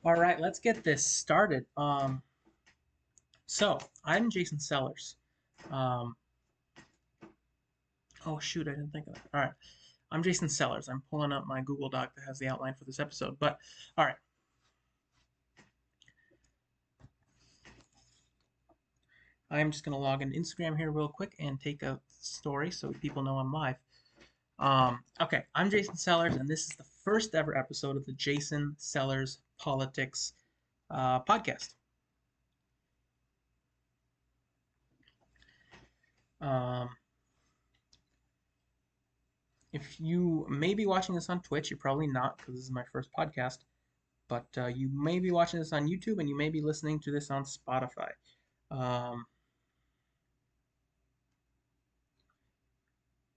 All right, let's get this started. So I'm Jason Sellers. Um, oh shoot, I didn't think of that. All right, I'm Jason Sellers. I'm pulling up my Google Doc that has the outline for this episode. But all right, I'm just gonna log in Instagram here real quick and take a story so people know I'm live. Okay, I'm Jason Sellers, and this is the first ever episode of the Jason Sellers Politics podcast. Um, if you may be watching this on Twitch, you're probably not because this is my first podcast. But you may be watching this on YouTube and you may be listening to this on Spotify. Um,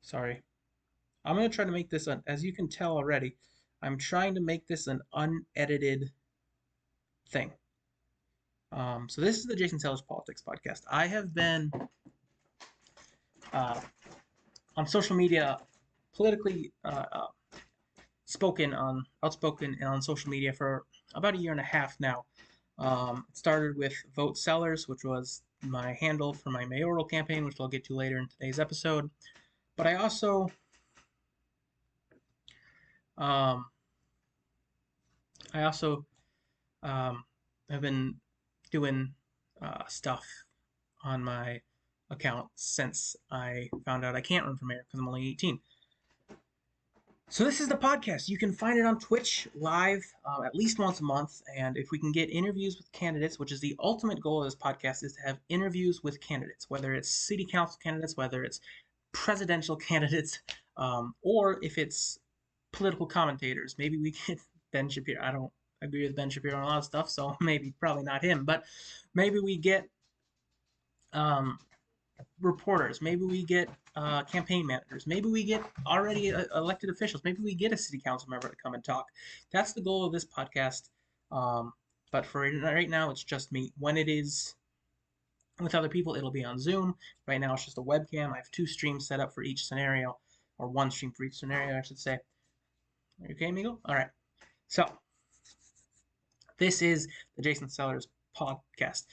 sorry. I'm going to try to make this, as you can tell already, I'm trying to make this an unedited thing. So this is the Jason Sellers Politics Podcast. I have been uh, on social media politically outspoken and on social media for about a year and a half now. It started with Vote Sellers, which was my handle for my mayoral campaign, which I'll get to later in today's episode. But um, I also have been doing stuff on my account since I found out I can't run for mayor because I'm only 18. So this is the podcast. You can find it on Twitch live at least once a month, and if we can get interviews with candidates, which is the ultimate goal of this podcast, is to have interviews with candidates, whether it's city council candidates, whether it's presidential candidates, or if it's political commentators. Maybe we get Ben Shapiro. I don't agree with Ben Shapiro on a lot of stuff, so maybe probably not him, but maybe we get um, reporters. Maybe we get campaign managers. Maybe we get already elected officials. Maybe we get a city council member to come and talk. That's the goal of this podcast. But for right now, it's just me. When it is with other people, it'll be on Zoom. Right now, it's just a webcam. I have 2 streams set up for each scenario, or 1 stream for each scenario, I should say. Are you okay, amigo? All right. So, this is the Jason Sellers podcast.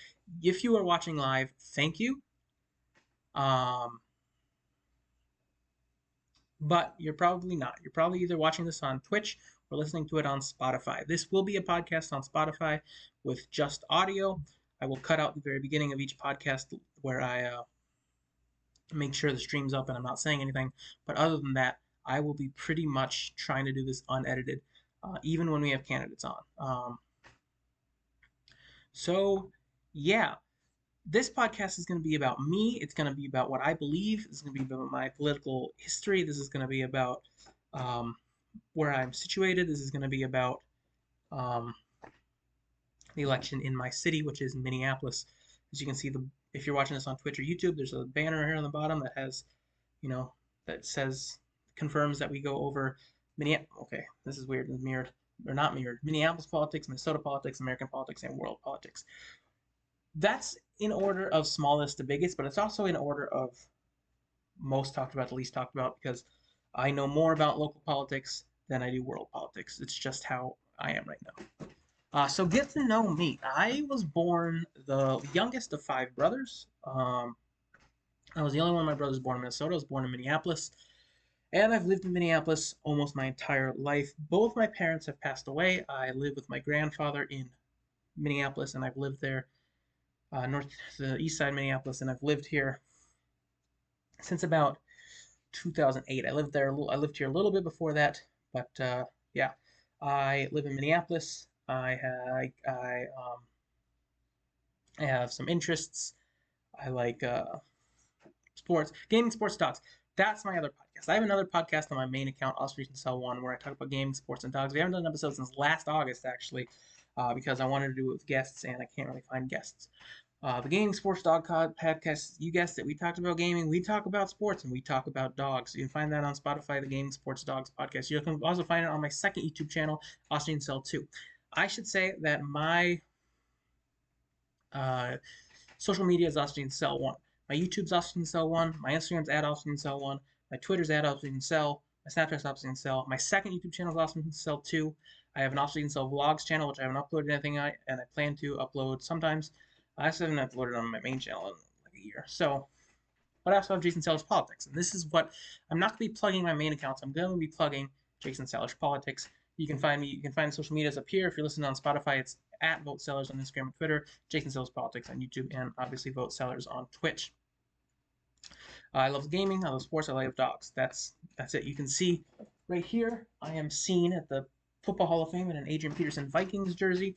If you are watching live, thank you. Um, but you're probably not. You're probably either watching this on Twitch or listening to it on Spotify. This will be a podcast on Spotify with just audio. I will cut out the very beginning of each podcast where I make sure the stream's up and I'm not saying anything. But other than that, I will be pretty much trying to do this unedited, even when we have candidates on. So, yeah, this podcast is going to be about me. It's going to be about what I believe. It's going to be about my political history. This is going to be about um, where I'm situated. This is going to be about um, the election in my city, which is Minneapolis. As you can see, if you're watching this on Twitch or YouTube, there's a banner here on the bottom that has, that says confirms that we go over Minneapolis. Okay, this is weird. It's mirrored or not mirrored. Minneapolis politics, Minnesota politics, American politics, and world politics. That's in order of smallest to biggest, but it's also in order of most talked about to least talked about because I know more about local politics than I do world politics. It's just how I am right now. So get to know me. I was born the youngest of 5 brothers. I was the only one of my brothers born in Minnesota. I was born in Minneapolis. And I've lived in Minneapolis almost my entire life. Both my parents have passed away. I live with my grandfather in Minneapolis, and I've lived there the east side of Minneapolis, and I've lived here since about 2008. I lived here a little bit before that, but yeah, I live in Minneapolis. I have some interests. I like sports, gaming, sports, dogs. That's my other podcast. I have another podcast on my main account, Ostrich and Cell One, where I talk about gaming, sports, and dogs. We haven't done an episode since last August, actually, because I wanted to do it with guests, and I can't really find guests. The Gaming Sports Dog podcast, you guessed it. We talked about gaming, we talk about sports, and we talk about dogs. You can find that on Spotify, the Gaming Sports Dogs podcast. You can also find it on my second YouTube channel, Austin Cell 2. I should say that my uh, social media is Austin Cell 1. My YouTube's Austin Cell 1. My Instagram's at Austin Cell 1. My Twitter's at Austin Cell. My Snapchat's Austin Cell. My second YouTube channel is Austin Cell 2. I have an Off Jason Cell Vlogs channel, which I haven't uploaded anything on, and I plan to upload sometimes. I still haven't uploaded on my main channel in like a year. So, but I also have Jason Sellers Politics, and this is what I'm not going to be plugging my main accounts. I'm going to be plugging Jason Sellers Politics. You can find me. You can find the social medias up here. If you're listening on Spotify, it's at Vote Sellers on Instagram and Twitter, Jason Sellers Politics on YouTube, and obviously Vote Sellers on Twitch. I love gaming. I love sports. I love dogs. That's it. You can see right here. I am seen at the Football Hall of Fame in an Adrian Peterson Vikings jersey.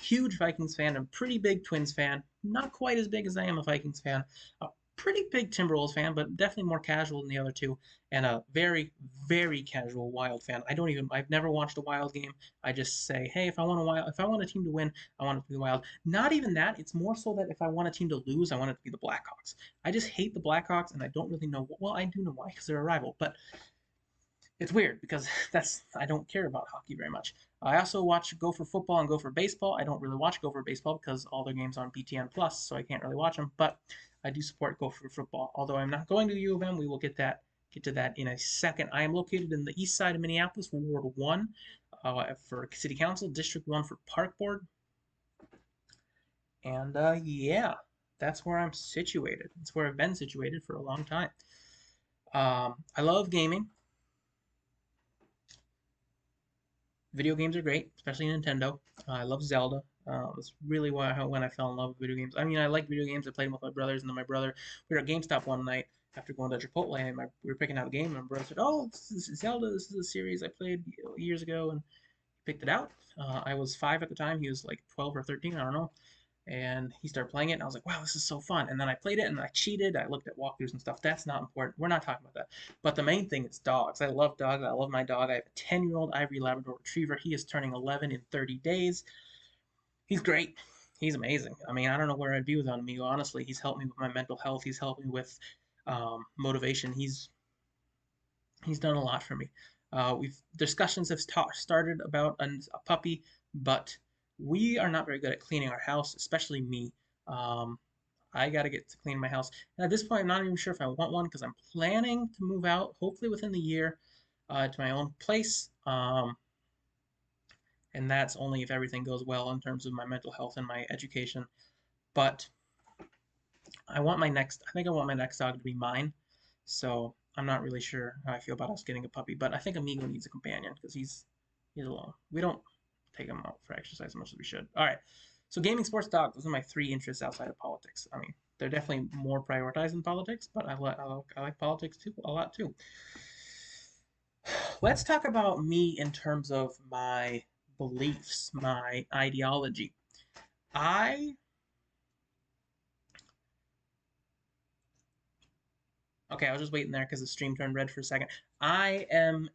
Huge Vikings fan. I'm a pretty big Twins fan. Not quite as big as I am a Vikings fan. A pretty big Timberwolves fan, but definitely more casual than the other two. And a very, very casual Wild fan. I've never watched a Wild game. I just say, hey, if I want a team to win, I want it to be the Wild. Not even that. It's more so that if I want a team to lose, I want it to be the Blackhawks. I just hate the Blackhawks, and I don't really know. Well, I do know why, because they're a rival, but it's weird because I don't care about hockey very much. I also watch Gopher football and Gopher baseball. I don't really watch Gopher baseball because all their games are on BTN Plus, so I can't really watch them. But I do support Gopher football. Although I'm not going to the U of M, we will get to that in a second. I am located in the east side of Minneapolis, Ward 1, for City Council, District 1 for Park Board, and yeah, that's where I'm situated. That's where I've been situated for a long time. I love gaming. Video games are great, especially Nintendo. I love Zelda. That's really when I fell in love with video games. I mean, I like video games. I played them with my brothers, and then we were at GameStop one night after going to Chipotle, and we were picking out a game, and my brother said, "Oh, this is Zelda. This is a series I played years ago," and he picked it out. I was 5 at the time. He was like 12 or 13. I don't know, and he started playing it, and I was like, wow, this is so fun. And then I played it, and I cheated. I looked at walkthroughs and stuff. That's not important. We're not talking about that. But the main thing is dogs. I love dogs. I love my dog. I have a 10-year-old Ivory Labrador Retriever. He is turning 11 in 30 days. He's great. He's amazing. I mean, I don't know where I'd be without him. Honestly, he's helped me with my mental health. He's helped me with motivation. He's done a lot for me. We've discussions have started about a puppy, but we are not very good at cleaning our house, especially me. Um, I got to get to clean my house. And at this point, I'm not even sure if I want one because I'm planning to move out, hopefully within the year, to my own place. And that's only if everything goes well in terms of my mental health and my education. But I think I want my next dog to be mine. So I'm not really sure how I feel about us getting a puppy, but I think Amigo needs a companion because he's alone. We don't take him out for exercise as much as we should. All right. So gaming, sports, dogs. Those are my 3 interests outside of politics. I mean, they're definitely more prioritized than politics, but I like politics too a lot too. Let's talk about me in terms of my beliefs, my ideology. I Okay, I was just waiting there because the stream turned red for a second. I am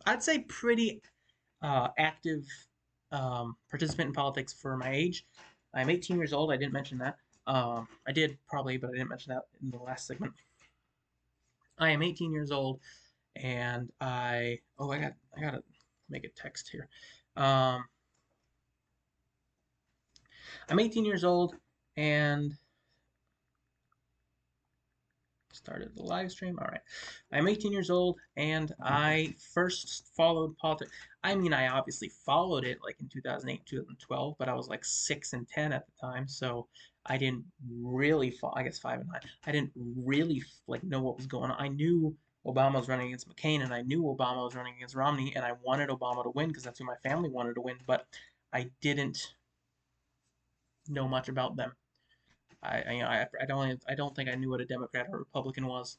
I'd say pretty active participant in politics for my age. I'm 18 years old. I didn't mention that. I did probably, but I didn't mention that in the last segment. I am 18 years old, and I gotta make a text here. Um, I'm 18 years old, and started the live stream. All right. I'm 18 years old, and I first followed politics. I mean, I obviously followed it like in 2008, 2012, but I was like 6 and 10 at the time, so I didn't really follow. I guess 5 and 9. I didn't really like know what was going on. I knew Obama was running against McCain, and I knew Obama was running against Romney, and I wanted Obama to win because that's who my family wanted to win, but I didn't know much about them. I don't think I knew what a Democrat or Republican was.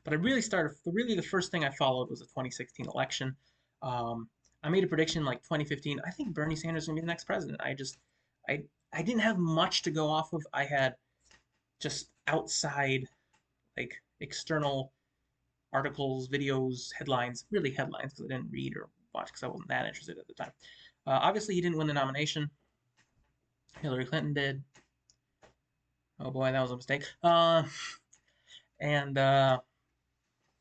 But really the first thing I followed was the 2016 election. Um, I made a prediction like 2015. I think Bernie Sanders is going to be the next president. I, I didn't have much to go off of. I had just outside, like external articles, videos, headlines, really headlines because I didn't read or watch because I wasn't that interested at the time. Obviously, he didn't win the nomination. Hillary Clinton did. Oh boy, that was a mistake. And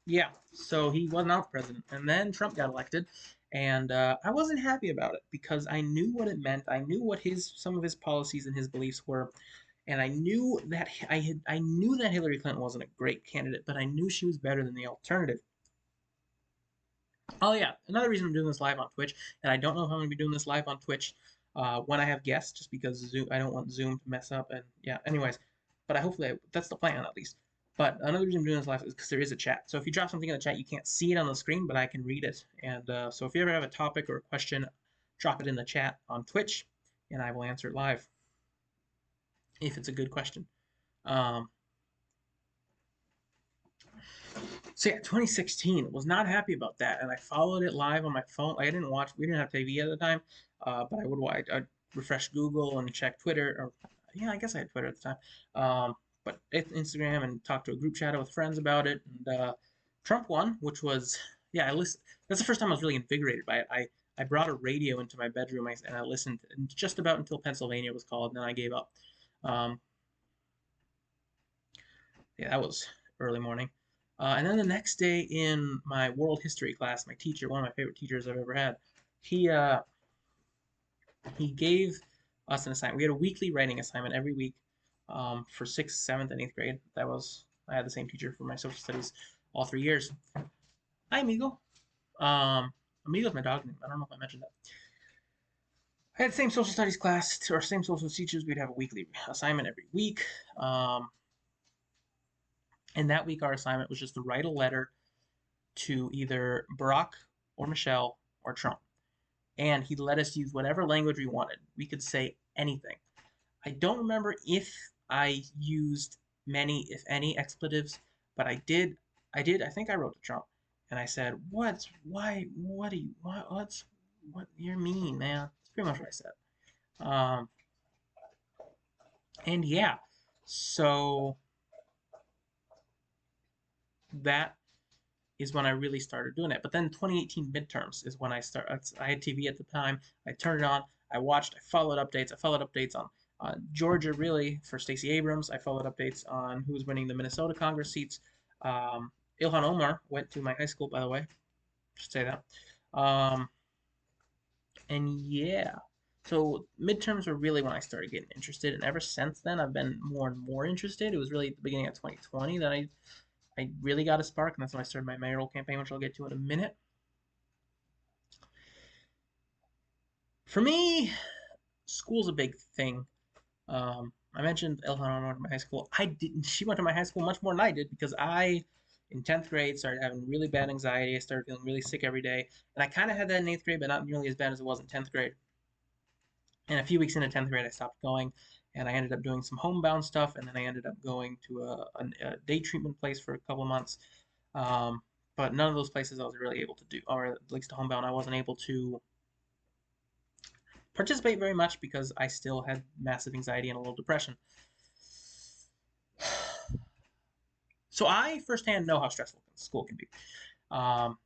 Yeah, so he was not president, and then Trump got elected, and I wasn't happy about it because I knew what it meant. I knew what his some of his policies and his beliefs were, and I knew that Hillary Clinton wasn't a great candidate, but I knew she was better than the alternative. Oh yeah, another reason I'm doing this live on Twitch, and I don't know if I'm going to be doing this live on Twitch when I have guests, just because Zoom, I don't want Zoom to mess up. And yeah, anyways, but that's the plan at least. But another reason I'm doing this live is because there is a chat. So if you drop something in the chat, you can't see it on the screen, but I can read it. And so if you ever have a topic or a question, drop it in the chat on Twitch, and I will answer it live if it's a good question. Um, So yeah, 2016, was not happy about that, and I followed it live on my phone. I didn't watch. We didn't have TV at the time, but I would watch. I'd refresh Google and check Twitter. Or yeah, I guess I had Twitter at the time. But Instagram and talked to a group chat with friends about it. And Trump won, which was yeah. I listened. That's the first time I was really invigorated by it. I brought a radio into my bedroom and I listened just about until Pennsylvania was called, and then I gave up. Um, yeah, that was early morning. And then the next day in my world history class, my teacher, one of my favorite teachers I've ever had, he uh, he gave us an assignment. We had a weekly writing assignment every week for sixth, seventh, and eighth grade. I had the same teacher for my social studies all 3 years. Hi, amigo. Amigo's my dog name. I don't know if I mentioned that. I had the same social studies class or same social teachers. We'd have a weekly assignment every week. And that week, our assignment was just to write a letter to either Barack or Michelle or Trump. And he let us use whatever language we wanted. We could say anything. I don't remember if I used many, if any, expletives, but I did. I think I wrote to Trump, and I said, why, what do you, what, you're mean, man." That's pretty much what I said. Um, and yeah, so that is when I really started doing it. But then 2018 midterms is when I had TV at the time. I turned it on. I watched. I followed updates. I followed updates on Georgia, really, for Stacey Abrams. I followed updates on who was winning the Minnesota Congress seats. Ilhan Omar went to my high school, by the way. Just say that. And yeah, so midterms were really when I started getting interested, and ever since then, I've been more and more interested. It was really at the beginning of 2020 that I really got a spark, and that's when I started my mayoral campaign, which I'll get to in a minute. For me, school's a big thing. I mentioned Ilhan went to my high school. I didn't. She went to my high school much more than I did because in 10th grade, started having really bad anxiety. I started feeling really sick every day, and I kind of had that in 8th grade, but not nearly as bad as it was in 10th grade. And a few weeks into 10th grade, I stopped going, and I ended up doing some homebound stuff, and then I ended up going to a day treatment place for a couple of months. Um, but none of those places I was really able to do, or at least homebound, I wasn't able to participate very much because I still had massive anxiety and a little depression. So I firsthand know how stressful school can be, um,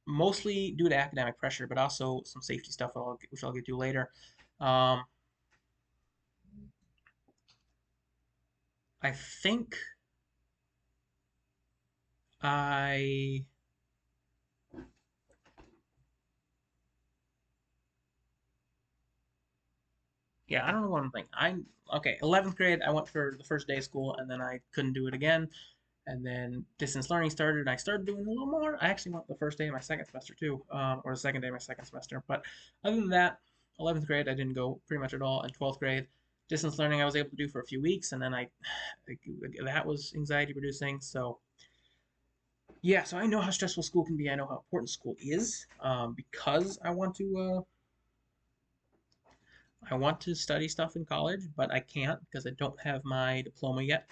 mostly due to academic pressure, but also some safety stuff, which I'll get to later. Um, I think I yeah, I don't know what I'm thinking. Okay. 11th grade, I went for the first day of school, and then I couldn't do it again. And then distance learning started, and I started doing a little more. I actually went the first day of my second semester too, or the second day of my second semester. But other than that, 11th grade, I didn't go pretty much at all. And 12th grade, distance learning, I was able to do for a few weeks, and then that was anxiety producing. So yeah, so I know how stressful school can be. I know how important school is, because I want to study stuff in college, but I can't because I don't have my diploma yet.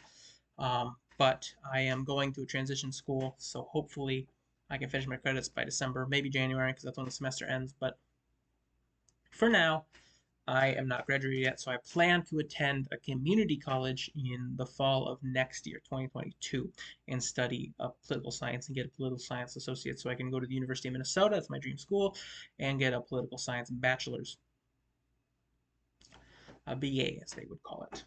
But I am going to a transition school, so hopefully I can finish my credits by December, maybe January, because that's when the semester ends. But for now, I am not graduated yet, so I plan to attend a community college in the fall of next year, 2022, and study political science and get a political science associate so I can go to the University of Minnesota, that's my dream school, and get a political science bachelor's, a BA, as they would call it.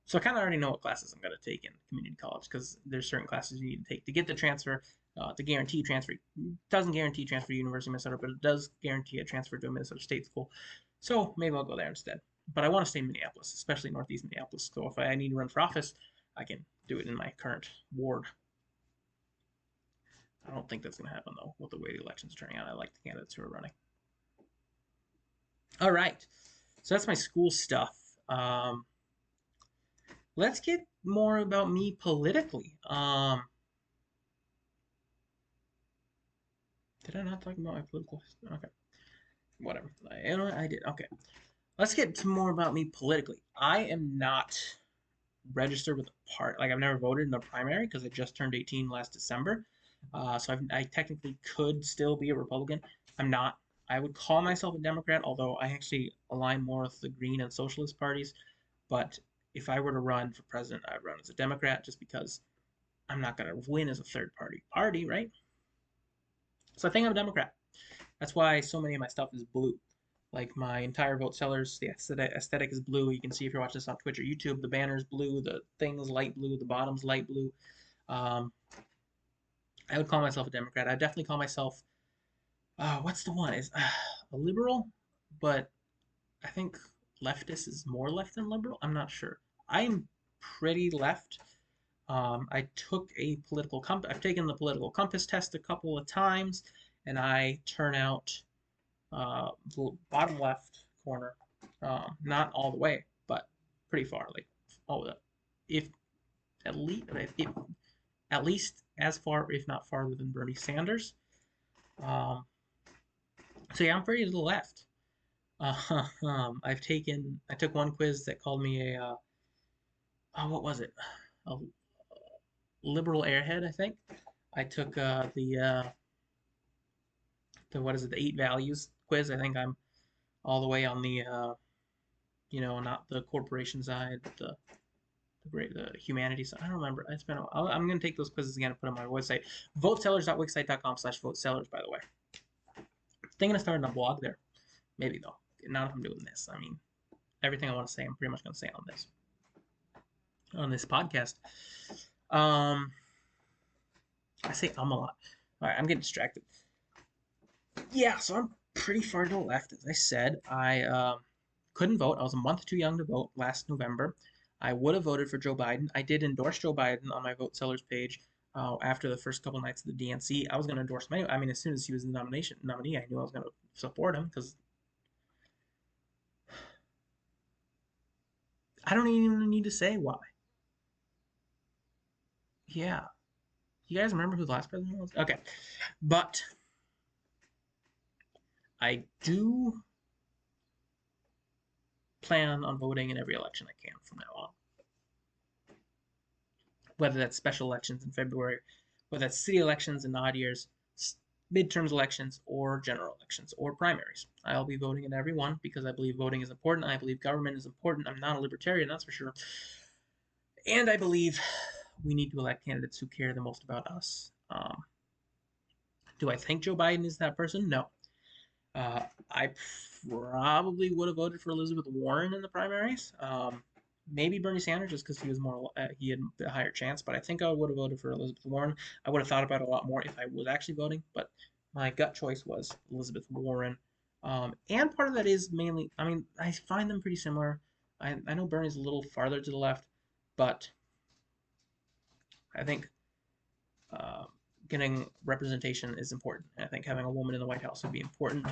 So I kind of already know what classes I'm going to take in community college because there's certain classes you need to take to get the transfer, to guarantee transfer. It doesn't guarantee transfer to University of Minnesota, but it does guarantee a transfer to a Minnesota state school. So maybe I'll go there instead. but I want to stay in Minneapolis, especially Northeast Minneapolis. So if I need to run for office, I can do it in my current ward. I don't think that's going to happen, though, with the way the election's turning out. I like the candidates who are running. All right. So that's my school stuff. Let's get more about me politically. Did I not talk about my political history? Okay. Whatever. You know what? I did. Okay. Let's get to more about me politically. I am not registered with a part. Like, I've never voted in a primary because I just turned 18 last December. So I technically could still be a Republican. I'm not. I would call myself a Democrat, although I actually align more with the Green and Socialist parties. But if I were to run for president, I'd run as a Democrat just because I'm not going to win as a third party, right? So I think I'm a Democrat. That's why so many of my stuff is blue. Like my entire vote sellers, the aesthetic is blue. You can see if you're watching this on Twitch or YouTube, the banner's blue, the thing's light blue, the bottom's light blue. I would call myself a Democrat. I definitely call myself, what's the one? Is a liberal, but I think leftist is more left than liberal. I'm not sure. I'm pretty left. I took a political compass. I've taken the political compass test a couple of times, and I turn out the bottom left corner, not all the way, but pretty far. Like, oh, if at least if, at least as far, if not farther, than Bernie Sanders. Um, so yeah, I'm pretty to the left. I took one quiz that called me a, what was it? A liberal airhead, I think. I took the what is it? The 8 values quiz. I think I'm all the way on the, not the corporation side, but the humanities. I don't remember. It's been a while. I'm going to take those quizzes again and put them on my website. Votesellers.wixsite.com/votesellers, by the way. Thinking of starting a blog there. Maybe, though. Not if I'm doing this. I mean, everything I want to say, I'm pretty much going to say on this podcast. I say a lot. All right, I'm getting distracted. Yeah, so I'm pretty far to the left. As I said, I couldn't vote. I was a month too young to vote last November. I would have voted for Joe Biden. I did endorse Joe Biden on my vote sellers page after the first couple nights of the DNC. I was going to endorse him anyway. I mean, as soon as he was the nominee, I knew I was going to support him because I don't even need to say why. Yeah. You guys remember who the last president was? Okay. But I do plan on voting in every election I can from now on. Whether that's special elections in February, whether that's city elections in odd years, midterms elections, or general elections, or primaries. I'll be voting in every one because I believe voting is important. I believe government is important. I'm not a libertarian, that's for sure. And I believe we need to elect candidates who care the most about us. Do I think Joe Biden is that person? No. I probably would have voted for Elizabeth Warren in the primaries. Maybe Bernie Sanders just because he was more he had a higher chance, but I think I would have voted for Elizabeth Warren. I would have thought about it a lot more if I was actually voting, but my gut choice was Elizabeth Warren. And part of that is mainly, I mean, I find them pretty similar. I know Bernie's a little farther to the left, but I think uh, getting representation is important. And I think having a woman in the White House would be important.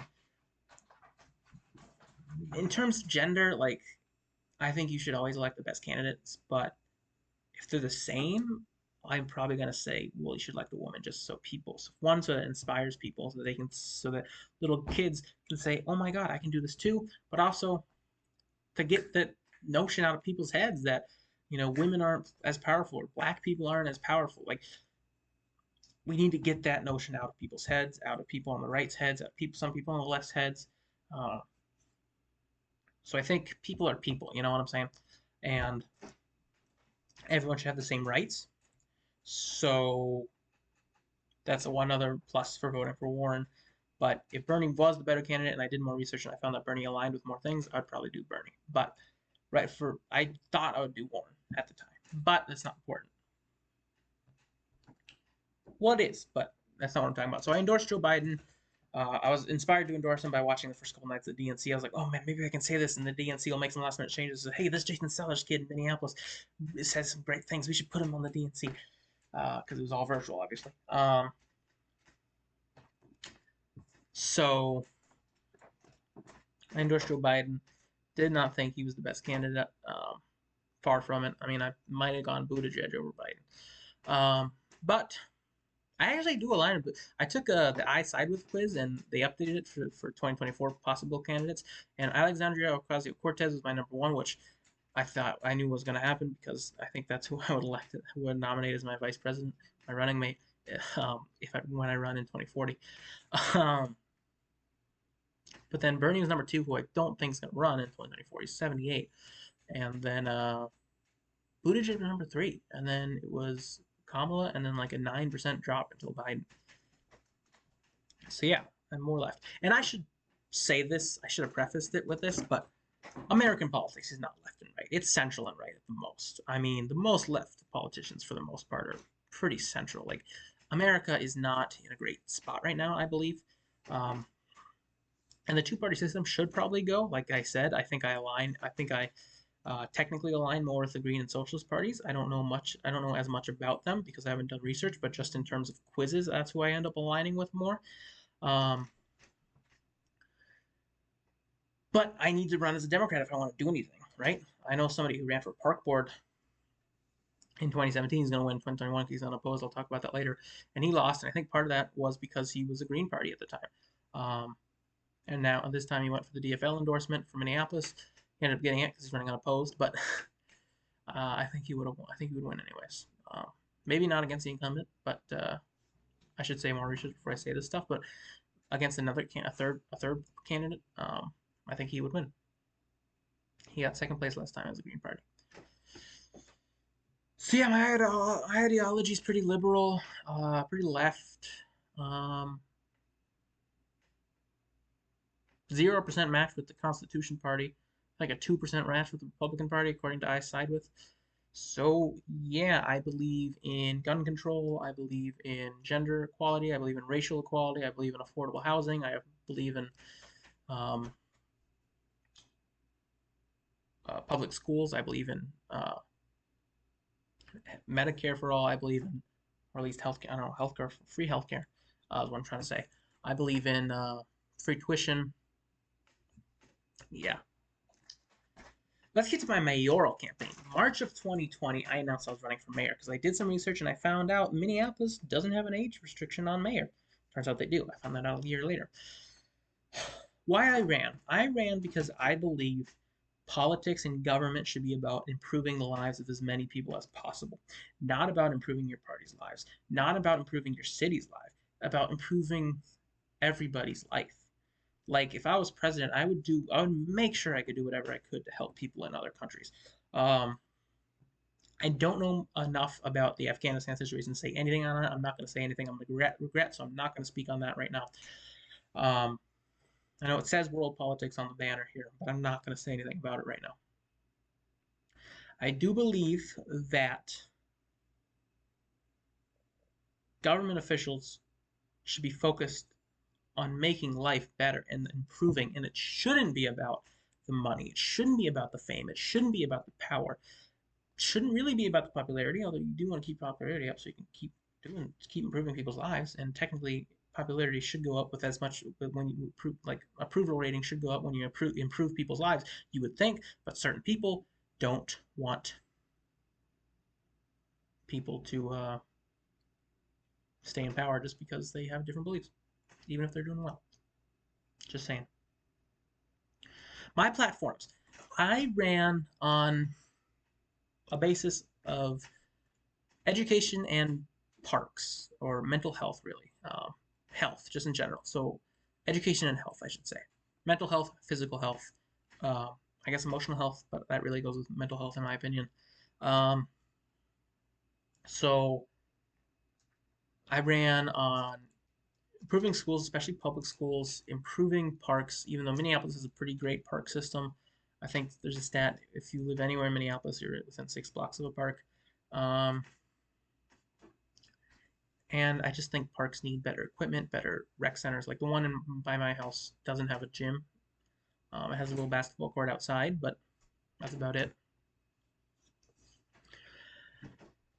In terms of gender, like, I think you should always elect the best candidates, but if they're the same, I'm probably gonna say, well, you should elect a woman just so people, so that inspires people, so that little kids can say, oh my God, I can do this too, but also to get that notion out of people's heads that women aren't as powerful or black people aren't as powerful. Like, we need to get that notion out of people's heads, out of people on the right's heads, out of some people on the left's heads. Uh, so I think people are people, you know what I'm saying? And everyone should have the same rights. So that's one other plus for voting for Warren. But if Bernie was the better candidate and I did more research and I found that Bernie aligned with more things, I'd probably do Bernie. But I thought I would do Warren at the time. But that's not important. Well, it is, but that's not what I'm talking about. So I endorsed Joe Biden. I was inspired to endorse him by watching the first couple nights at DNC. I was like, oh man, maybe I can say this, and the DNC will make some last minute changes. So, hey, this Jason Sellers kid in Minneapolis says some great things. We should put him on the DNC because it was all virtual, obviously. So I endorsed Joe Biden. Did not think he was the best candidate. Far from it. I mean, I might have gone Buttigieg over Biden. But I actually do align with. I took the I Side With quiz and they updated it for 2024 possible candidates. And Alexandria Ocasio Cortez was my number one, which I thought I knew was going to happen because I think that's who I would elect, who would nominate as my vice president, my running mate, when I run in 2040. Um, but then Bernie was number two, who I don't think is going to run in 2024. He's 78, and then Buttigieg was number three, and then it was Kamala, and then like a 9% drop until Biden. So yeah, I'm more left. And I should say this, I should have prefaced it with this, but American politics is not left and right. It's central and right at the most. I mean, the most left politicians, for the most part, are pretty central. Like, America is not in a great spot right now, I believe. And the two-party system should probably go. Like I said, I think I align. I think I technically align more with the Green and Socialist parties. I don't know much. I don't know as much about them because I haven't done research. But just in terms of quizzes, that's who I end up aligning with more. But I need to run as a Democrat if I want to do anything, right? I know somebody who ran for park board in 2017. He's going to win 2021 because he's unopposed. I'll talk about that later. And he lost, and I think part of that was because he was a Green Party at the time. And now this time he went for the DFL endorsement for Minneapolis. He ended up getting it because he's running unopposed, but I think he would have. I think he would win anyways. Maybe not against the incumbent, but I should say more research before I say this stuff. But against a third candidate, I think he would win. He got second place last time as a Green Party. So yeah, my ideology is pretty liberal, pretty left. 0% match with the Constitution Party, like a 2% match with the Republican Party, according to I Side With. So yeah, I believe in gun control. I believe in gender equality. I believe in racial equality. I believe in affordable housing. I believe in public schools. I believe in Medicare for all. I believe in, or at least healthcare. I don't know, healthcare, free healthcare. Is what I'm trying to say. I believe in free tuition. Yeah. Let's get to my mayoral campaign. March of 2020, I announced I was running for mayor because I did some research and I found out Minneapolis doesn't have an age restriction on mayor. Turns out they do. I found that out a year later. Why I ran? I ran because I believe politics and government should be about improving the lives of as many people as possible, not about improving your party's lives, not about improving your city's life, about improving everybody's life. Like, if I was president, I would make sure I could do whatever I could to help people in other countries. I don't know enough about the Afghanistan situation to say anything on it. I'm not going to say anything I'm going to regret, so I'm not going to speak on that right now. I know it says world politics on the banner here, but I'm not going to say anything about it right now. I do believe that government officials should be focused on making life better and improving, and it shouldn't be about the money. It shouldn't be about the fame. It shouldn't be about the power. It shouldn't really be about the popularity, although you do want to keep popularity up so you can keep improving people's lives. And technically, popularity should go up with as much when you improve, like approval rating should go up when you improve people's lives. You would think, but certain people don't want people to stay in power just because they have different beliefs, even if they're doing well. Just saying. My platforms. I ran on a basis of education and parks, or mental health, really. Health, just in general. So, education and health, I should say. Mental health, physical health, I guess emotional health, but that really goes with mental health, in my opinion. So, I ran on improving schools, especially public schools, improving parks, even though Minneapolis has a pretty great park system. I think there's a stat, if you live anywhere in Minneapolis, you're within 6 blocks of a park. And I just think parks need better equipment, better rec centers. Like the one by my house doesn't have a gym. It has a little basketball court outside, but that's about it.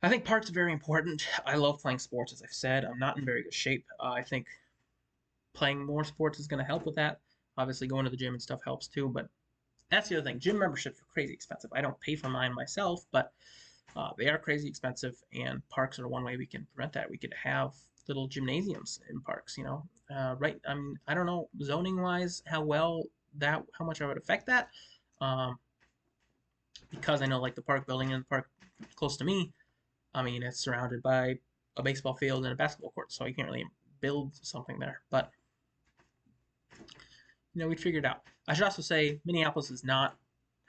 I think parks are very important. I love playing sports, as I've said. I'm not in very good shape. I think playing more sports is going to help with that. Obviously, going to the gym and stuff helps too, but that's the other thing. Gym memberships are crazy expensive. I don't pay for mine myself, but they are crazy expensive, and parks are one way we can prevent that. We could have little gymnasiums in parks, right? I mean, I don't know zoning wise how much I would affect that, um, because I know like the park building in the park close to me. I mean, it's surrounded by a baseball field and a basketball court, so you can't really build something there. But we figured out. I should also say Minneapolis does not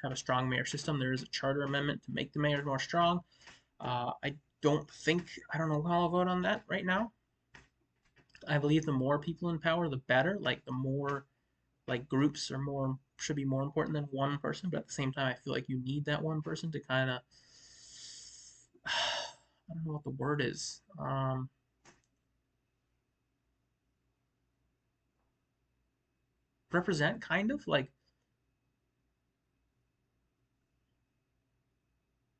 have a strong mayor system. There is a charter amendment to make the mayor more strong. I don't know how I'll vote on that right now. I believe the more people in power, the better. Like the more like groups should be more important than one person. But at the same time, I feel like you need that one person to kind of I don't know what the word is. Represent kind of like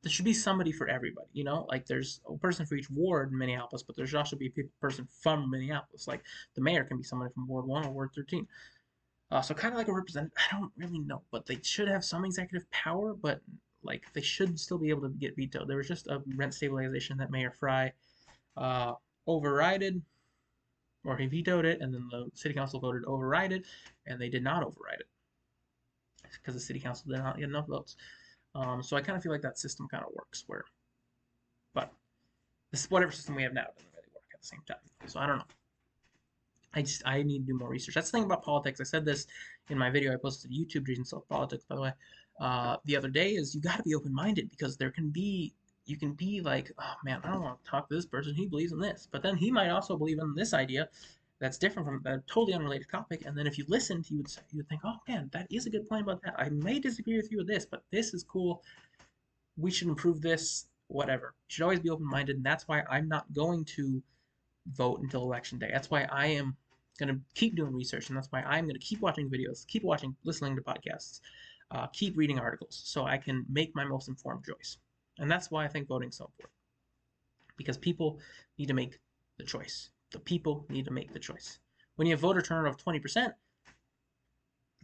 there should be somebody for everybody, like there's a person for each ward in Minneapolis, but there should also be a person from Minneapolis. Like the mayor can be somebody from Ward 1 or Ward 13. So kind of like a representative. I don't really know, but they should have some executive power, but like they should still be able to get vetoed. There was just a rent stabilization that Mayor Fry overrided, or he vetoed it, and then the city council voted to override it, and they did not override it because the city council did not get enough votes. So I kind of feel like that system kind of works where, but this whatever system we have now doesn't really work at the same time. So I don't know. I need to do more research. That's the thing about politics. I said this in my video I posted to YouTube, Reason Self Politics, by the way, the other day. Is you got to be open minded because you can be like, oh man, I don't want to talk to this person. He believes in this, but then he might also believe in this idea that's different from a totally unrelated topic. And then if you listened, you would think, oh man, that is a good point about that. I may disagree with you with this, but this is cool. We should improve this. Whatever. You should always be open minded, and that's why I'm not going to vote until election day. That's why I am going to keep doing research, and that's why I'm going to keep watching videos, keep listening to podcasts, keep reading articles, so I can make my most informed choice. And that's why I think voting is so important, because people need to make the choice. The people need to make the choice. When you have voter turnout of 20%,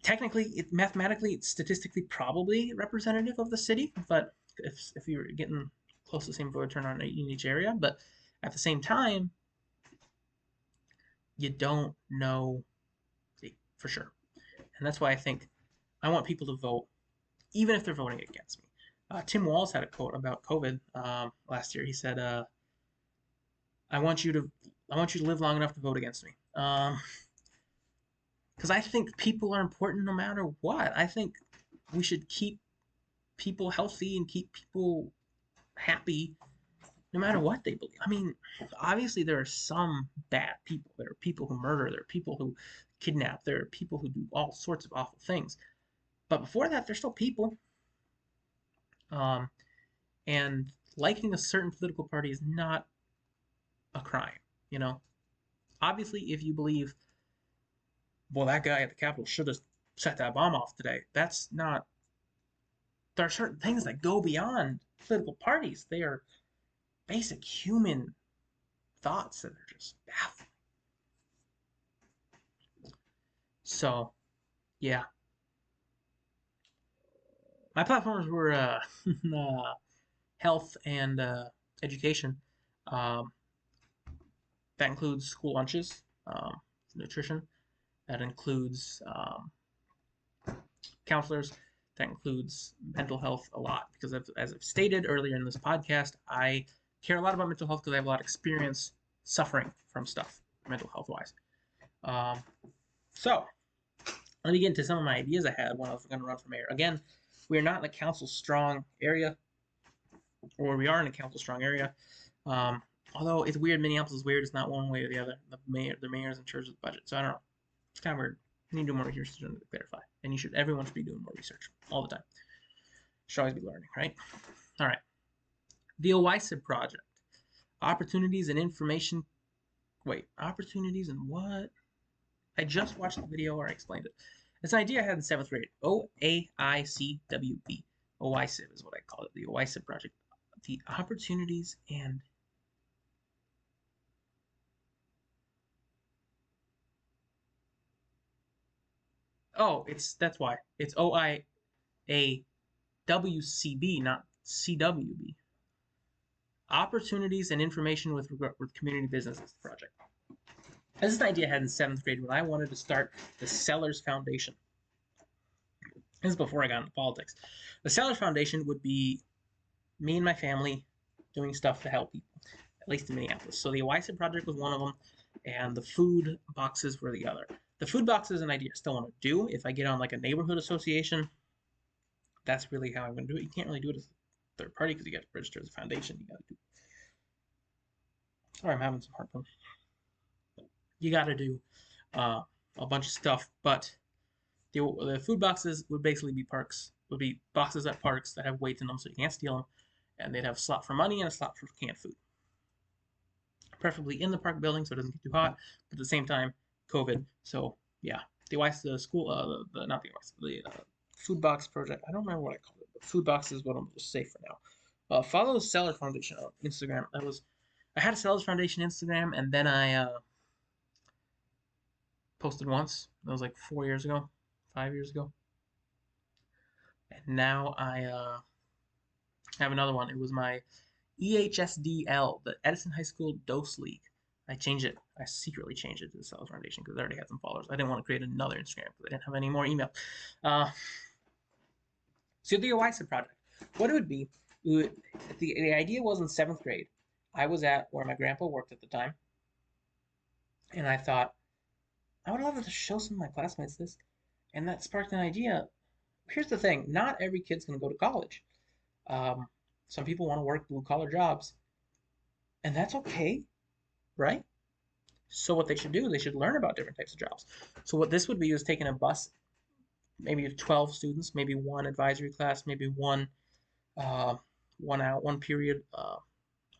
technically, mathematically, it's statistically probably representative of the city, but if you're getting close to the same voter turnout in each area, but at the same time, you don't know for sure. And that's why I think I want people to vote, even if they're voting against me. Tim Walz had a quote about COVID last year. He said, "I want you to live long enough to vote against me." Because I think people are important no matter what. I think we should keep people healthy and keep people happy no matter what they believe. I mean, obviously there are some bad people. There are people who murder. There are people who kidnap. There are people who do all sorts of awful things. But before that, they're still people. Um, and liking a certain political party is not a crime. You know, obviously, if you believe, well, that guy at the Capitol should have set that bomb off today. That's not. There are certain things that go beyond political parties. They are basic human thoughts that are just baffling. So, yeah, my platforms were health and education. Um, that includes school lunches, nutrition. That includes counselors. That includes mental health a lot because, as I've stated earlier in this podcast, I care a lot about mental health because I have a lot of experience suffering from stuff mental health wise. Um, so let me get into some of my ideas I had when I was going to run for mayor. Again, we are not in a council strong area, or we are in a council strong area. Although it's weird, Minneapolis is weird. It's not one way or the other. The mayor's in charge of the budget, so I don't know. It's kind of weird. You need to do more research to clarify, and everyone should be doing more research all the time. Should always be learning, right? All right. The OISIB project, opportunities and information Wait, opportunities and what? I just watched the video where I explained it. It's an idea I had in seventh grade. OAICWB. OICIB is what I call it. The OICIB project. The opportunities and that's why it's OIAWCB, not CWB. Opportunities and information with community businesses project. This is an idea I had in seventh grade when I wanted to start the Sellers Foundation. This is before I got into politics. The Sellers Foundation would be me and my family doing stuff to help people, at least in Minneapolis. So the OISA project was one of them, and the food boxes were the other. The food box is an idea I still want to do. If I get on like a neighborhood association, that's really how I'm going to do it. You can't really do it as a third party because you got to register as a foundation. You got to do. Sorry, I'm having some heartburn. You got to do a bunch of stuff, but the food boxes would basically be boxes at parks that have weights in them so you can't steal them, and they'd have a slot for money and a slot for canned food, preferably in the park building so it doesn't get too hot, but at the same time, COVID. So yeah, the school, not the food box project. I don't remember what I called it, but food box is what I'm just say for now. Follow the Sellers Foundation on Instagram. I had a Sellers Foundation Instagram, and then I posted once. That was like 4 years ago, 5 years ago, and now I have another one. It was my EHSDL, the Edison High School Dose League. I secretly changed it to the Sellers Foundation because I already had some followers. I didn't want to create another Instagram because I didn't have any more email. So the OISA project, what it would be, the idea was in seventh grade. I was at where my grandpa worked at the time, and I thought, I would love to show some of my classmates this, and that sparked an idea. Here's the thing, not every kid's going to go to college. Some people want to work blue-collar jobs, and that's okay, right? So what they should do, they should learn about different types of jobs. So what this would be is taking a bus, maybe 12 students, maybe one advisory class, maybe one period of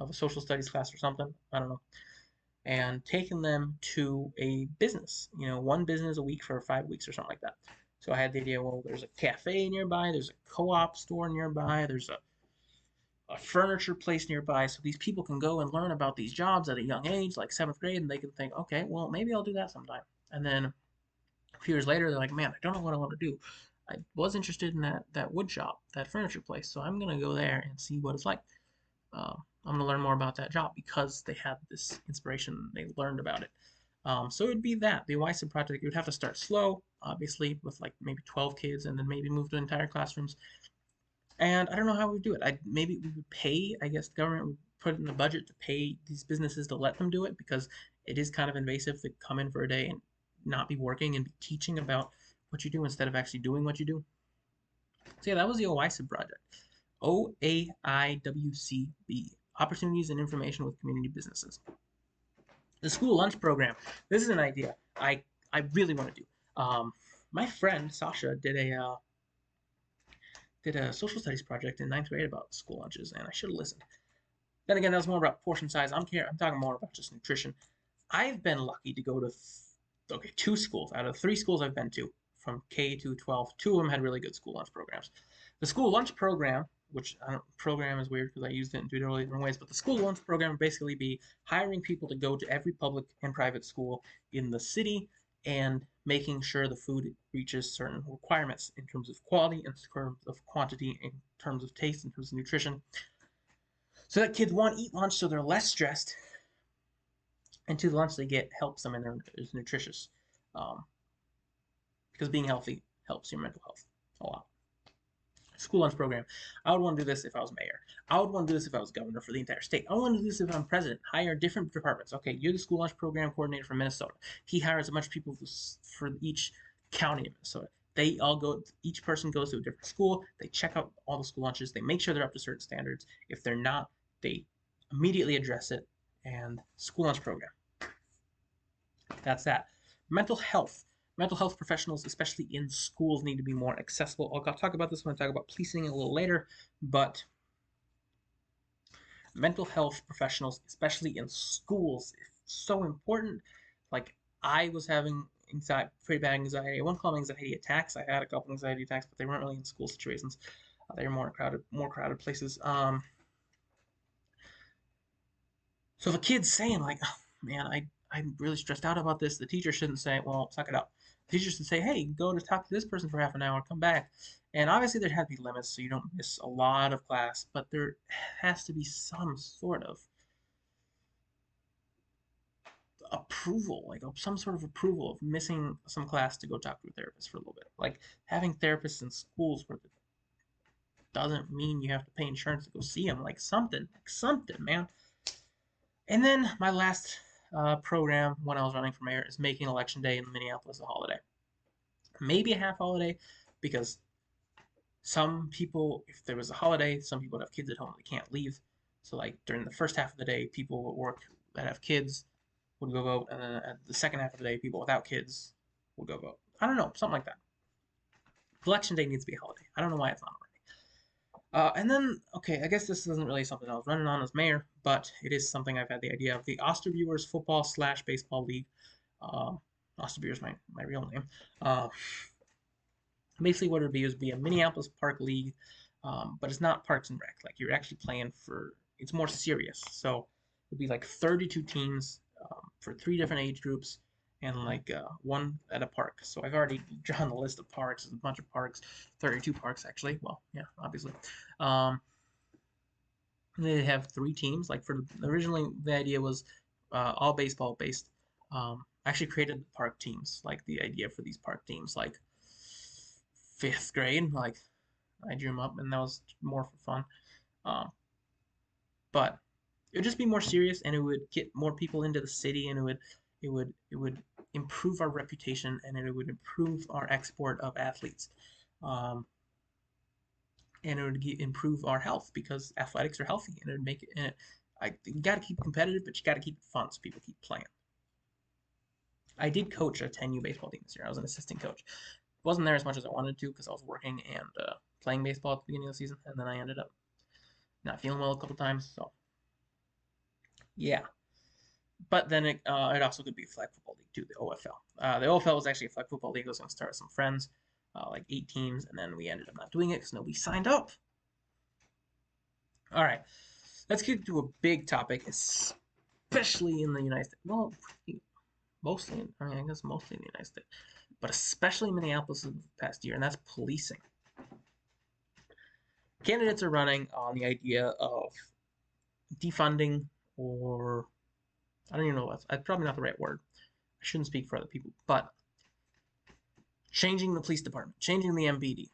a social studies class or something. I don't know. And taking them to a business, one business a week for 5 weeks or something like that. So I had the idea, well, there's a cafe nearby, there's a co-op store nearby, there's a furniture place nearby, so these people can go and learn about these jobs at a young age, like seventh grade, and they can think, okay, well, maybe I'll do that sometime. And then a few years later, they're like, man, I don't know what I want to do. I was interested in that wood shop, that furniture place, so I'm going to go there and see what it's like. I'm going to learn more about that job because they had this inspiration, they learned about it. So it would be that, the OISA project. You would have to start slow, obviously, with like maybe 12 kids, and then maybe move to entire classrooms. And I don't know how we would do it. Maybe we would pay, I guess the government would put it in the budget to pay these businesses to let them do it because it is kind of invasive to come in for a day and not be working and be teaching about what you do instead of actually doing what you do. So yeah, that was the OISIB project. OAIWCB, Opportunities and Information with Community Businesses. The school lunch program. This is an idea I really want to do. My friend Sasha did a social studies project in ninth grade about school lunches, and I should have listened. Then again, that was more about portion size. I'm talking more about just nutrition. I've been lucky to go to 2 schools out of 3 schools I've been to from K to 12. 2 of them had really good school lunch programs. The school lunch program, which program is weird because I used it in 2 totally different ways, but the school lunch program would basically be hiring people to go to every public and private school in the city and making sure the food reaches certain requirements in terms of quality, in terms of quantity, in terms of taste, in terms of nutrition. So that kids want to eat lunch so they're less stressed, and to the lunch they get helps them and is nutritious. Because being healthy helps your mental health a lot. School lunch program. I would want to do this if I was mayor. I would want to do this if I was governor for the entire state. I would want to do this if I'm president. Hire different departments. Okay, you're the school lunch program coordinator for Minnesota. He hires a bunch of people for each county in Minnesota. They all go, each person goes to a different school. They check out all the school lunches. They make sure they're up to certain standards. If they're not, they immediately address it. And school lunch program. That's that. Mental health. Mental health professionals, especially in schools, need to be more accessible. I'll talk about this when I talk about policing a little later, but mental health professionals, especially in schools, so important. Like, I was having anxiety, pretty bad anxiety. I wouldn't call them anxiety attacks. I had a couple anxiety attacks, but they weren't really in school situations. They were more crowded places. So if a kid's saying like, oh, man, I'm really stressed out about this, the teacher shouldn't say, well, suck it up. The teacher should say, hey, go to talk to this person for half an hour, come back. And obviously there have to be limits so you don't miss a lot of class, but there has to be some sort of approval, like some sort of approval of missing some class to go talk to a therapist for a little bit. Like having therapists in schools where it doesn't mean you have to pay insurance to go see them, like something, man. And then my last program when I was running for mayor is making election day in Minneapolis a holiday. Maybe a half holiday, because some people, if there was a holiday, some people would have kids at home, they can't leave. So like during the first half of the day, people at work that have kids would go vote, and then at the second half of the day, people without kids would go vote. I don't know, something like that. Election day needs to be a holiday. I don't know why it's not already. And then, okay, I guess this isn't really something I was running on as mayor, but it is something I've had the idea of, the Osterviewers Football / Baseball League. Osterviewer is my real name. Basically, what it would be is a Minneapolis Park League, but it's not Parks and Rec. Like, you're actually playing for, it's more serious. So it would be like 32 teams for 3 different age groups, and like one at a park. So I've already drawn the list of parks. There's a bunch of parks, 32 parks actually. Well, yeah, obviously. Um, they have 3 teams. Like originally the idea was all baseball based. I actually created the park teams, like the idea for these park teams, like 5th grade. Like I drew them up, and that was more for fun. Um, but it would just be more serious, and it would get more people into the city, and it would improve our reputation, and it would improve our export of athletes. Um, and it would improve our health, because athletics are healthy, and it would make it. And you got to keep it competitive, but you got to keep it fun so people keep playing. I did coach a 10U baseball team this year. I was an assistant coach. Wasn't there as much as I wanted to, because I was working and playing baseball at the beginning of the season, and then I ended up not feeling well a couple times. So yeah, but then it also could be a flag football league too, the OFL. The OFL was actually a flag football league. I was going to start with some friends, like 8 teams, and then we ended up not doing it because nobody signed up. All right, let's get to a big topic, especially in the United States. Well, mostly, I guess mostly in the United States, but especially Minneapolis in the past year, and that's policing. Candidates are running on the idea of defunding, or I don't even know, that's probably not the right word. I shouldn't speak for other people, but changing the police department, changing the MPD.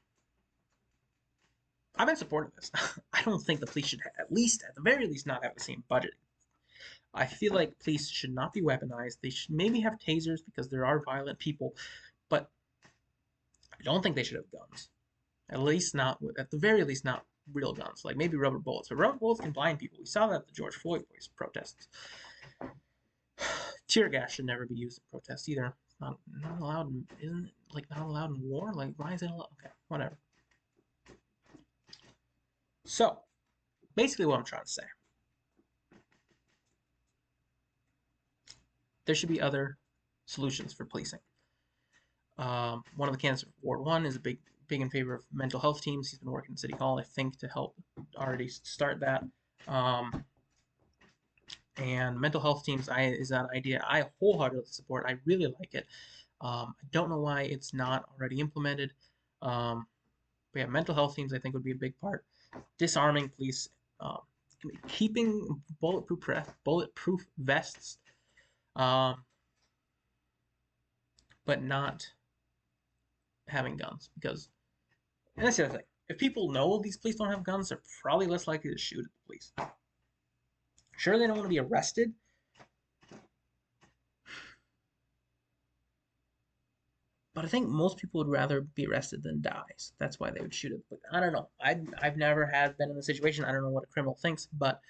I've been supporting this. I don't think the police should, at the very least, not have the same budget. I feel like police should not be weaponized. They should maybe have tasers, because there are violent people, but I don't think they should have guns. At the very least, not real guns. Like maybe rubber bullets. But rubber bullets can blind people. We saw that at the George Floyd protests. Tear gas should never be used in protests either. It's not allowed. Isn't it like not allowed in war? Like why is it allowed? Okay, whatever. So basically, what I'm trying to say, there should be other solutions for policing. One of the candidates for Ward 1 is big in favor of mental health teams. He's been working in City Hall, I think, to help already start that. And mental health teams is an idea I wholeheartedly support. I really like it. I don't know why it's not already implemented. But yeah, mental health teams I think would be a big part. Disarming police, keeping bulletproof vests, but not having guns, because, and that's the other thing. If people know these police don't have guns, they're probably less likely to shoot at the police. Sure, they don't want to be arrested, but I think most people would rather be arrested than die. So that's why they would shoot it. But I don't know. I've never been in the situation. I don't know what a criminal thinks, but,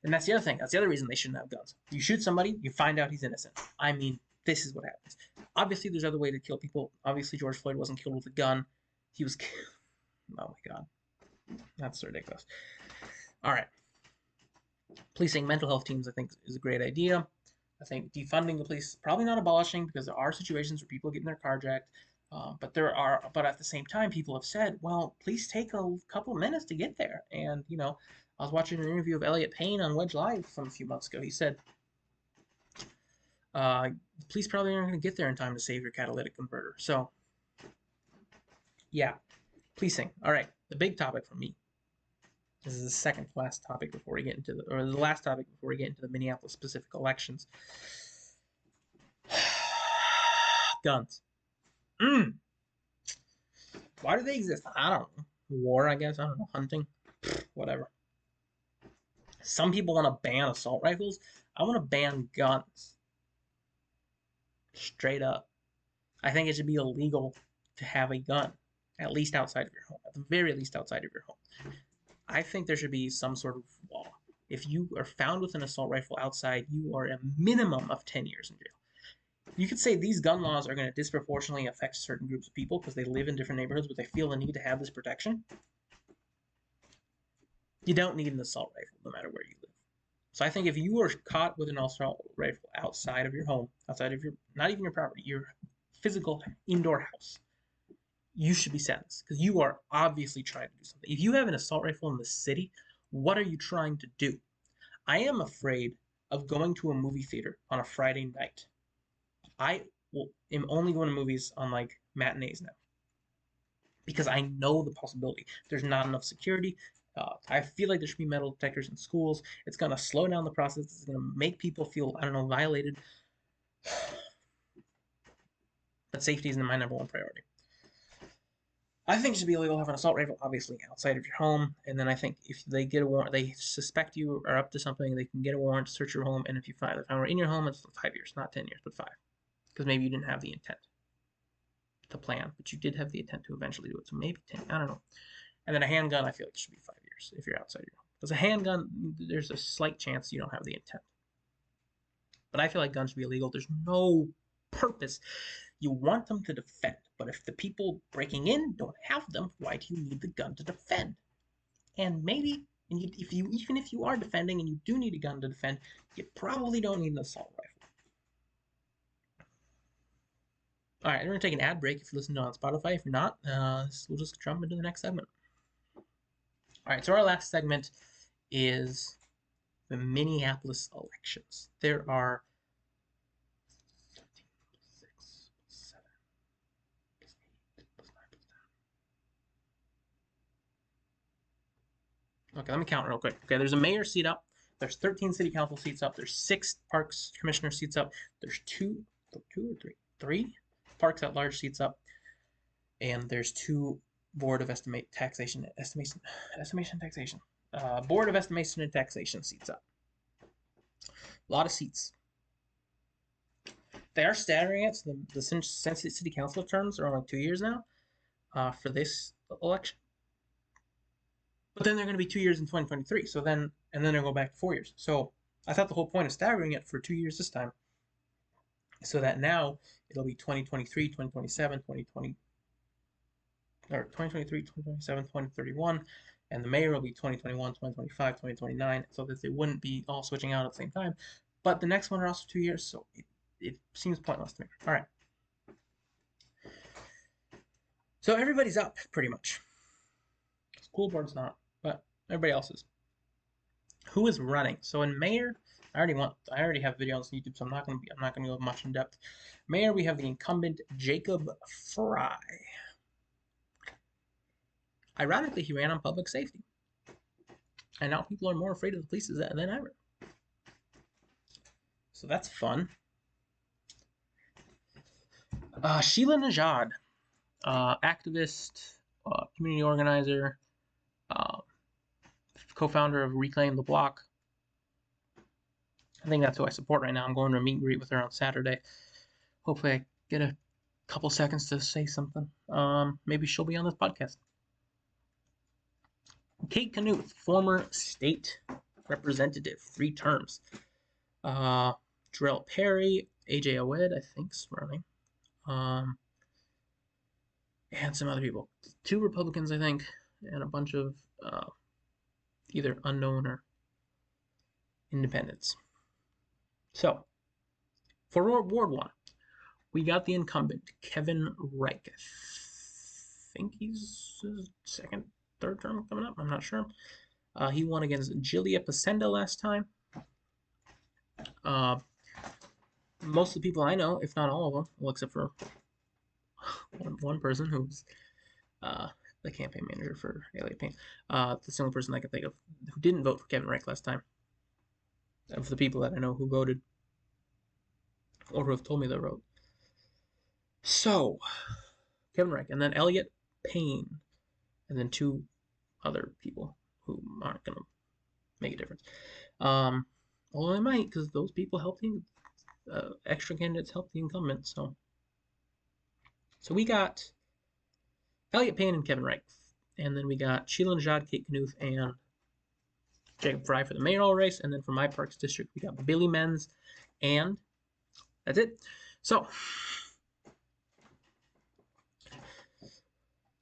and that's the other thing. That's the other reason they shouldn't have guns. You shoot somebody, you find out he's innocent. I mean, this is what happens. Obviously, there's other way to kill people. Obviously, George Floyd wasn't killed with a gun. He was. Oh my God, that's ridiculous. All right. Policing mental health teams, I think, is a great idea. I think defunding the police, probably not abolishing, because there are situations where people get in their carjacked. But at the same time, people have said, well, please take a couple of minutes to get there. And, I was watching an interview of Elliot Payne on Wedge Live from a few months ago. He said, the police probably aren't going to get there in time to save your catalytic converter. So, yeah, policing. All right, the big topic for me. This is the second to last topic before we get into the last topic before we get into the Minneapolis specific elections. Guns. Why do they exist? I don't know. War, I guess. I don't know. Hunting. Whatever. Some people want to ban assault rifles. I want to ban guns. Straight up. I think it should be illegal to have a gun, at least outside of your home. At the very least outside of your home. I think there should be some sort of law. If you are found with an assault rifle outside, you are a minimum of 10 years in jail. You could say these gun laws are going to disproportionately affect certain groups of people because they live in different neighborhoods, but they feel the need to have this protection. You don't need an assault rifle no matter where you live. So I think if you are caught with an assault rifle outside of your home, outside of your, not even your property, your physical indoor house, you should be sentenced because you are obviously trying to do something. If you have an assault rifle in the city, what are you trying to do? I am afraid of going to a movie theater on a Friday night. I am only going to movies on like matinees now because I know the possibility. There's not enough security. I feel like there should be metal detectors in schools. It's going to slow down the process. It's going to make people feel, I don't know, violated. But safety is my number one priority. I think it should be illegal to have an assault rifle, obviously, outside of your home. And then I think if they get a warrant, they suspect you are up to something, they can get a warrant to search your home. And if you find it in your home, it's 5 years, not 10 years, but 5. Because maybe you didn't have the intent to plan, but you did have the intent to eventually do it. So maybe 10, I don't know. And then a handgun, I feel like it should be 5 years if you're outside your home. Because a handgun, there's a slight chance you don't have the intent. But I feel like guns should be illegal. There's no purpose. You want them to defend, but if the people breaking in don't have them, why do you need the gun to defend? And maybe, even if you are defending and you do need a gun to defend, you probably don't need an assault rifle. All right, we're going to take an ad break if you're listening on Spotify. If you're not, we'll just jump into the next segment. All right, so our last segment is the Minneapolis elections. There are 6, 7, 8, plus 9, plus 10. Okay, let me count real quick. Okay, there's a mayor seat up. There's 13 city council seats up. There's 6 parks commissioner seats up. There's 3 parks at large seats up. And there's 2 board of estimation board of estimation and taxation seats up. A lot of seats. They are staggering it. So the city council terms are only 2 years now for this election. But then they're going to be 2 years in 2023. So then they're going to go back to 4 years. So I thought the whole point of staggering it for 2 years this time, so that now it'll be 2023, 2027, 2020, or 2023, 2027, 2031, and the mayor will be 2021, 2025, 2029, so that they wouldn't be all switching out at the same time. But the next one are also 2 years, so it seems pointless to me. All right. So everybody's up pretty much. School board's not, but everybody else is. Who is running? So in mayor, I already have videos on YouTube, so I'm not gonna go much in depth. Mayor, we have the incumbent Jacob Fry. Ironically, he ran on public safety, and now people are more afraid of the police than ever. So that's fun. Sheila Najad, activist, community organizer, co-founder of Reclaim the Block. I think that's who I support right now. I'm going to a meet and greet with her on Saturday. Hopefully I get a couple seconds to say something. Maybe she'll be on this podcast. Kate Knuth, former state representative, 3 terms. Jarrell Perry, AJ Awed, I think, is running. And some other people. 2 Republicans, I think, and a bunch of either unknown or independents. So, For Ward 1, we got the incumbent, Kevin Reich. I think he's his second, third term coming up. I'm not sure. He won against Julia Pacenda last time. Most of the people I know, if not all of them, well, except for one person who's the campaign manager for Elliot Payne, the only person I can think of who didn't vote for Kevin Reich last time, of the people that I know who voted or who have told me they vote. So, Kevin Reich, and then Elliot Payne, and then two other people who aren't going to make a difference. Although they might, because those people help the extra candidates help the incumbent. So we got Elliot Payne and Kevin Reich, and then we got Sheila Najad, Kate Knuth, and Jacob Fry for the mayoral race, and then for my Parks district we got Billy Menz, and that's it. So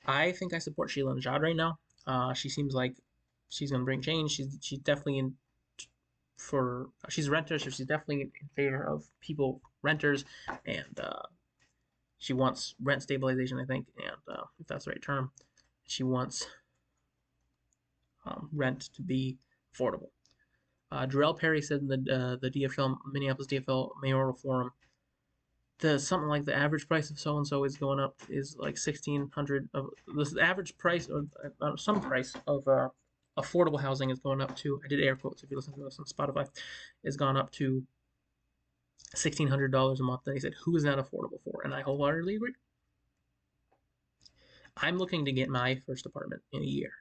I think I support Sheila Najad right now. She seems like she's gonna bring change. She's definitely she's a renter, so she's definitely in favor of renters, and she wants rent stabilization, I think, and if that's the right term, she wants rent to be affordable. Jarrell Perry said in the DFL Minneapolis DFL mayoral forum, something like the average price of so and so is going up, is like $1,600. The average price of some price of affordable housing is going up to, I did air quotes if you listen to this on Spotify, is gone up to $1,600 a month. And he said, who is that affordable for? And I wholeheartedly agree. I'm looking to get my first apartment in a year.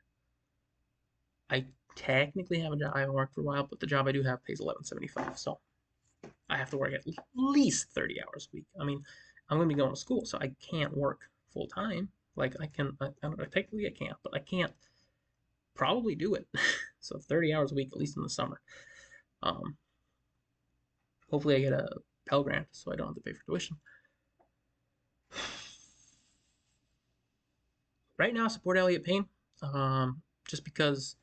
I technically have a job. I haven't worked for a while, but the job I do have pays $11.75. So I have to work at least 30 hours a week. I mean, I'm going to be going to school, so I can't work full time. Like I don't know, technically I can't, but I can't probably do it. So 30 hours a week, at least in the summer. Hopefully I get a Pell Grant so I don't have to pay for tuition. Right now, I support Elliot Payne, just because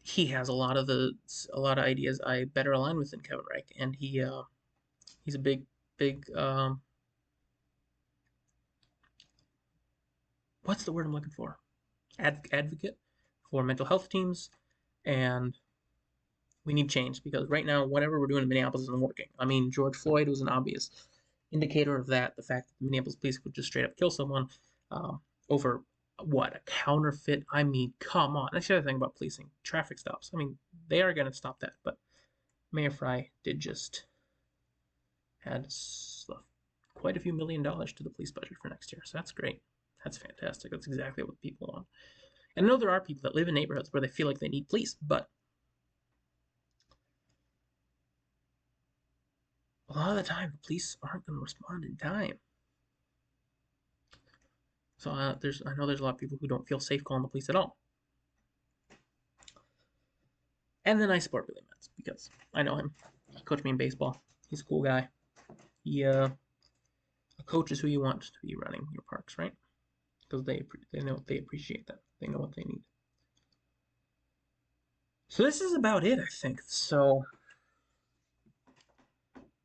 he has a lot of ideas I better align with than Kevin Reich, and he's a big what's the word I'm looking for? Advocate for mental health teams, and we need change because right now whatever we're doing in Minneapolis isn't working. I mean, George Floyd was an obvious indicator of that. The fact that the Minneapolis police would just straight up kill someone over what, a counterfeit? I mean, come on. That's the other thing about policing. Traffic stops. I mean, they are going to stop that, but Mayor Fry did just add quite a few $1 million to the police budget for next year, so that's great. That's fantastic. That's exactly what people want. And I know there are people that live in neighborhoods where they feel like they need police, but a lot of the time, the police aren't going to respond in time. So I know there's a lot of people who don't feel safe calling the police at all. And then I support Billy Metz because I know him. He coached me in baseball. He's a cool guy. A coach is who you want to be running your parks, right? Because they appreciate that. They know what they need. So this is about it, I think. So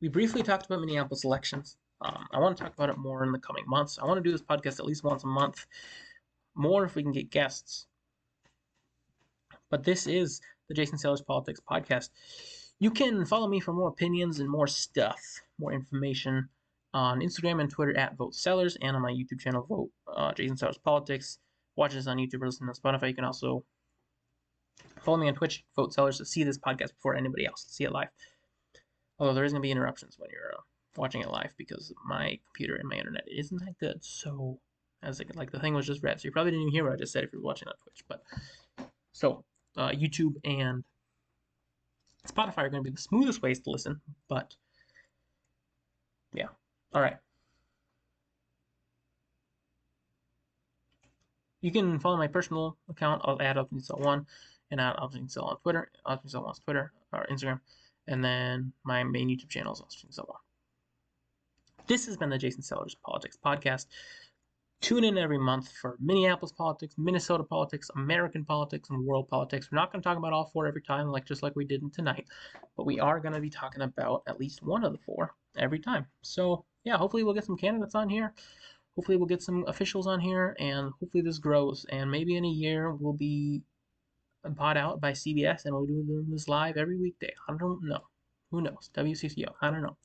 we briefly talked about Minneapolis elections. I want to talk about it more in the coming months. I want to do this podcast at least once a month. More if we can get guests. But this is the Jason Sellers Politics Podcast. You can follow me for more opinions and more stuff, more information on Instagram and Twitter at Vote Sellers, and on my YouTube channel, Vote Jason Sellers Politics. Watch this on YouTube or listen on Spotify. You can also follow me on Twitch, Vote Sellers, to see this podcast before anybody else, see it live. Although there is going to be interruptions when you're watching it live because my computer and my internet isn't that good. So, like the thing was just red, so you probably didn't even hear what I just said if you're watching on Twitch. But so YouTube and Spotify are going to be the smoothest ways to listen. But yeah, all right. You can follow my personal account. I'll add UpNewsCell1 and add UpNewsCell on Twitter. UpNewsCell1's Twitter or Instagram. And then my main YouTube channel is UpNewsCell1. This has been the Jason Sellers Politics Podcast. Tune in every month for Minneapolis politics, Minnesota politics, American politics, and world politics. We're not going to talk about all four every time, just like we did tonight, but we are going to be talking about at least one of the four every time. So yeah, hopefully we'll get some candidates on here. Hopefully we'll get some officials on here, and hopefully this grows. And maybe in a year we'll be bought out by CBS, and we'll do this live every weekday. I don't know. Who knows? WCCO. I don't know.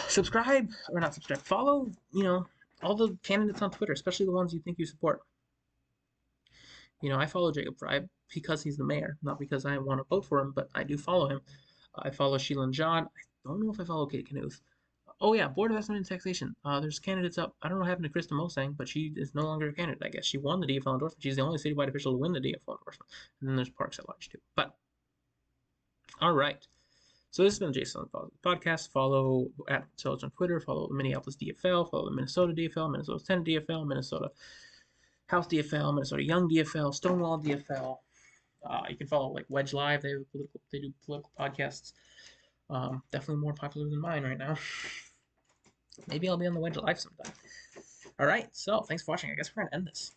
Subscribe or not subscribe. Follow. All the candidates on Twitter, especially the ones you think you support. I follow Jacob Fry because he's the mayor, not because I want to vote for him, but I do follow him. I follow Sheila and John. I don't know if I follow Kate Knuth. Oh yeah, Board of Estimate and Taxation. There's candidates up. I don't know what happened to Krista Mosang, but she is no longer a candidate. I guess she won the DFL endorsement. She's the only citywide official to win the DFL endorsement. And then there's Parks at Large too. But all right. So this has been the Jason podcast. Follow at Intelligence on Twitter. Follow the Minneapolis DFL. Follow the Minnesota DFL, Minnesota Senate DFL, Minnesota House DFL, Minnesota Young DFL, Stonewall DFL. You can follow Wedge Live. They do political podcasts. Definitely more popular than mine right now. Maybe I'll be on the Wedge Live sometime. All right, so thanks for watching. I guess we're gonna end this.